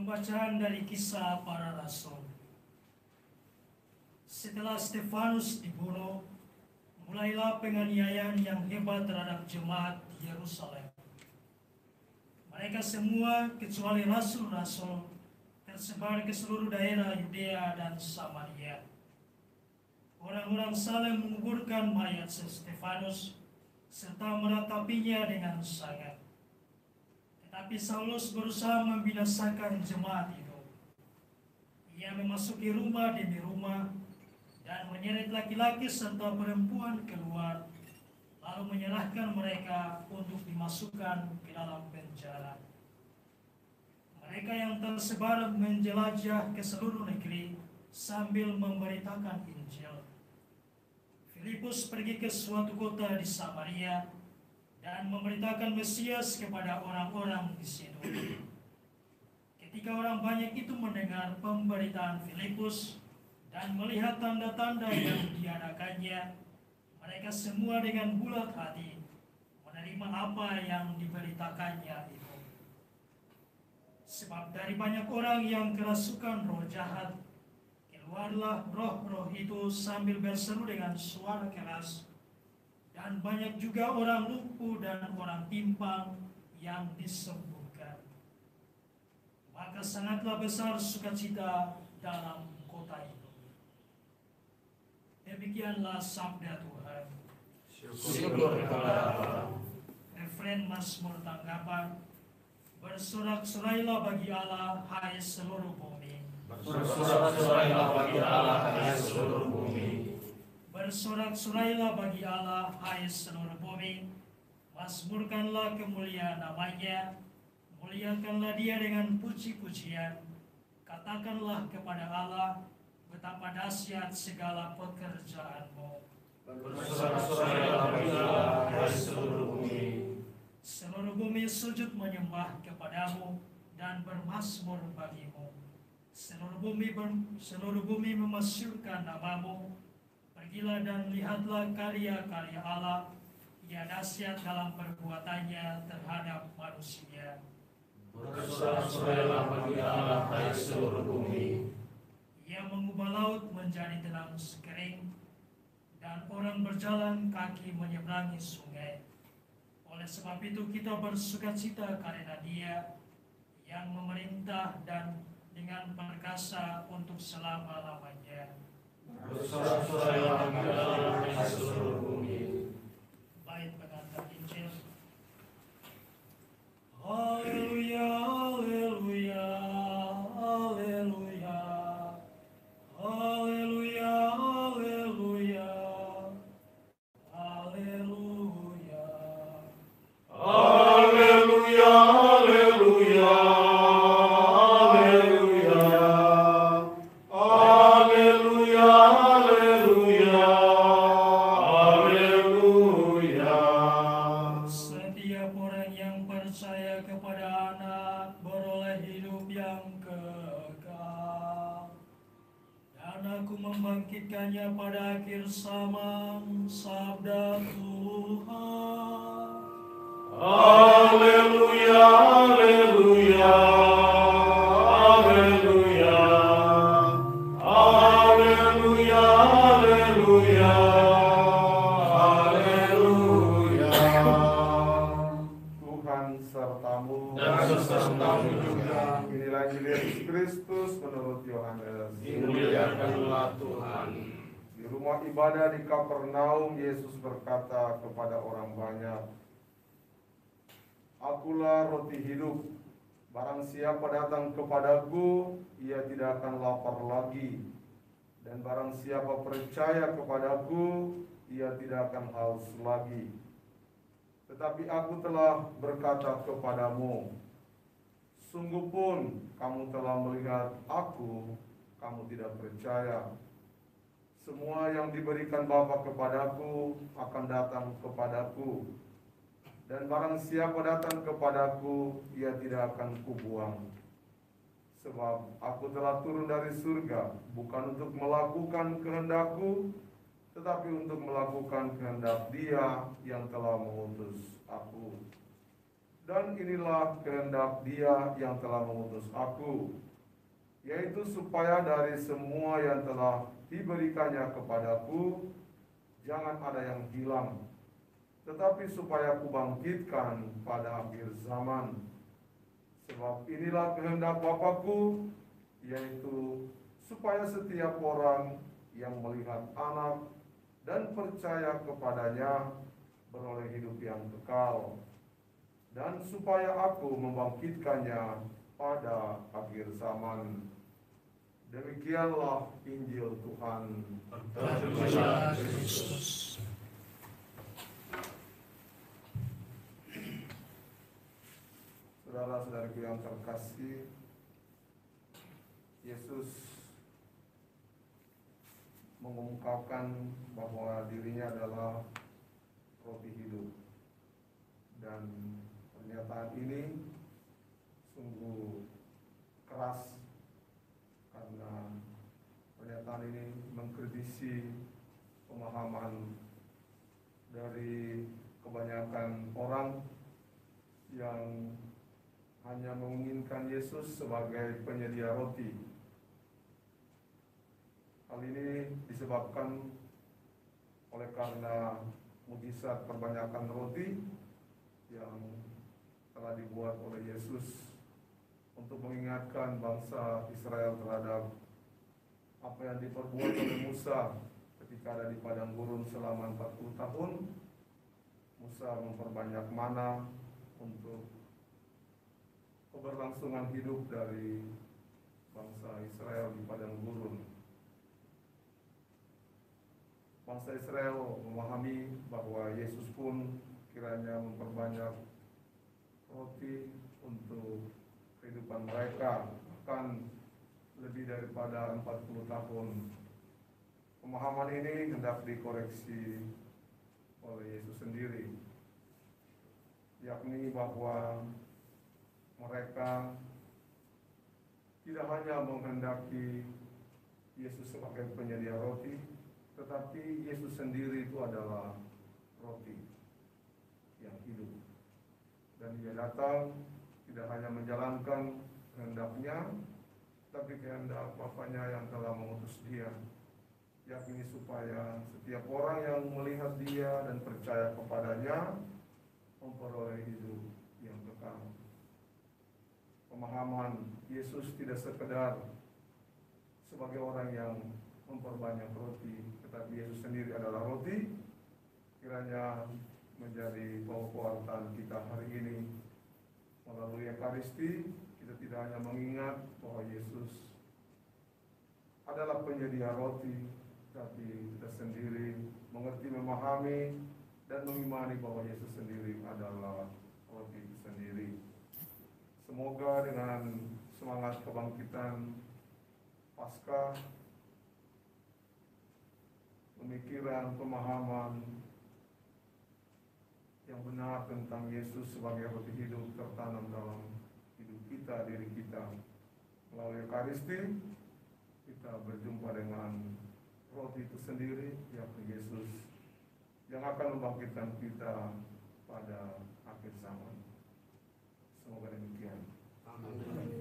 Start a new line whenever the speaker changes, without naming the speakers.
Pembacaan dari Kisah Para Rasul. Setelah Stefanus dibunuh, mulailah penganiayaan yang hebat terhadap jemaat di Yerusalem. Mereka semua kecuali rasul-rasul tersebar ke seluruh daerah Yudea dan Samaria. Orang-orang saling menguburkan mayat Stefanus serta meratapinya dengan sangat. Tetapi Saulus berusaha membinasakan jemaat itu. Ia memasuki rumah demi rumah dan menyeret laki-laki serta perempuan keluar, lalu menyerahkan mereka untuk dimasukkan ke dalam penjara. Mereka yang tersebar menjelajah ke seluruh negeri sambil memberitakan Injil. Filipus pergi ke suatu kota di Samaria dan memberitakan Mesias kepada orang-orang di situ. Ketika orang banyak itu mendengar pemberitaan Filipus dan melihat tanda-tanda yang diadakannya, mereka semua dengan bulat hati menerima apa yang diberitakannya itu. Sebab dari banyak orang yang kerasukan roh jahat, keluarlah roh-roh itu sambil berseru dengan suara keras, dan banyak juga orang lumpuh dan orang timpang yang disembuhkan. Maka sangatlah besar sukacita dalam kota itu. Demikianlah sabda Tuhan.
Syukur kepada Allah.
Refren Mazmur tanggapan. Bersorak-sorailah bagi Allah, hai seluruh bumi.
Bersorak-sorailah bagi Allah, hai seluruh bumi.
Bersorak-sorailah bagi Allah, hai seluruh bumi. Mazmurkanlah kemuliaan namanya. Muliakanlah dia dengan puji-pujian. Katakanlah kepada Allah, betapa dahsyat segala pekerjaanmu.
Bersorak-sorailah bagi Allah, hai seluruh bumi.
Seluruh bumi sujud menyembah kepadamu dan bermazmur bagimu. Seluruh bumi memasyurkan namamu. Pergilah dan lihatlah karya-karya Allah. Ia dahsyat dalam perbuatannya terhadap manusia.
Bersorak-sorailah bagi Allah, hai seluruh bumi.
Ia mengubah laut menjadi tenang sekering, dan orang berjalan kaki menyeberangi sungai. Oleh sebab itu kita bersukacita karena Dia yang memerintah dan dengan perkasa untuk selama-lamanya.
Bersorak-sorailah bagi Allah, hai seluruh bumi.
Bait pengantar Injil. Haleluya, haleluya, haleluya. Haleluya, haleluya, haleluya.
Haleluya, haleluya, haleluya. Haleluya, haleluya, haleluya.
Setiap orang yang percaya kepada Anak beroleh hidup yang kekal. Dan Aku membangkitkannya pada akhir zaman, sabda Tuhan.
Haleluya, haleluya, haleluya. Haleluya, haleluya, haleluya.
Tuhan sertamu
Dan sertamu juga.
Inilah Injil Yesus Kristus menurut Yohanes.
Dimuliakanlah Tuhan.
Di rumah ibadah di Kapernaum, Yesus berkata kepada orang banyak, Akulah roti hidup. Barang siapa datang kepadaku, ia tidak akan lapar lagi. Dan barang siapa percaya kepadaku, ia tidak akan haus lagi. Tetapi aku telah berkata kepadamu, sungguh pun kamu telah melihat aku, kamu tidak percaya. Semua yang diberikan Bapa kepadaku akan datang kepadaku. Dan barang siapa datang kepadaku, ia tidak akan kubuang. Sebab aku telah turun dari surga, bukan untuk melakukan kehendakku, tetapi untuk melakukan kehendak Dia yang telah mengutus aku. Dan inilah kehendak Dia yang telah mengutus aku, yaitu supaya dari semua yang telah diberikannya kepadaku, jangan ada yang hilang, tetapi supaya kubangkitkan pada akhir zaman. Sebab inilah kehendak Bapakku, yaitu supaya setiap orang yang melihat Anak dan percaya kepadanya beroleh hidup yang kekal, dan supaya aku membangkitkannya pada akhir zaman. Demikianlah Injil Tuhan.
Terpujilah Kristus.
Saudara-saudariku yang terkasih, Yesus mengungkapkan bahwa dirinya adalah roti hidup. Dan pernyataan ini sungguh keras, karena pernyataan ini mengkritisi pemahaman dari kebanyakan orang yang hanya menginginkan Yesus sebagai penyedia roti. Hal ini disebabkan oleh karena mujizat perbanyakan roti yang telah dibuat oleh Yesus untuk mengingatkan bangsa Israel terhadap apa yang diperbuat oleh Musa ketika ada di padang gurun selama 40 tahun. Musa memperbanyak mana untuk keberlangsungan hidup dari bangsa Israel di padang gurun. Bangsa Israel memahami bahwa Yesus pun kiranya memperbanyak roti untuk kehidupan mereka, bahkan lebih daripada 40 tahun. Pemahaman ini hendak dikoreksi oleh Yesus sendiri, yakni bahwa mereka tidak hanya menghendaki Yesus sebagai penyedia roti, tetapi Yesus sendiri itu adalah roti yang hidup. Dan Dia datang tidak hanya menjalankan kehendaknya, tapi kehendak Bapaknya yang telah mengutus Dia, yakni supaya setiap orang yang melihat Dia dan percaya kepadanya memperoleh hidup yang kekal. Pemahaman Yesus tidak sekedar sebagai orang yang memperbanyak roti, tetapi Yesus sendiri adalah roti, kiranya menjadi kekuatan kita hari ini. Melalui Ekaristi, kita tidak hanya mengingat bahwa Yesus adalah penyedia roti, tapi kita sendiri mengerti, memahami, dan mengimani bahwa Yesus sendiri adalah roti sendiri. Semoga dengan semangat kebangkitan Paskah, pemikiran, pemahaman yang benar tentang Yesus sebagai roti hidup tertanam dalam hidup kita, diri kita. Melalui Ekaristi, kita berjumpa dengan roti itu sendiri, yakni Yesus, yang akan membangkitkan kita pada akhir zaman. Semoga demikian.
Amin.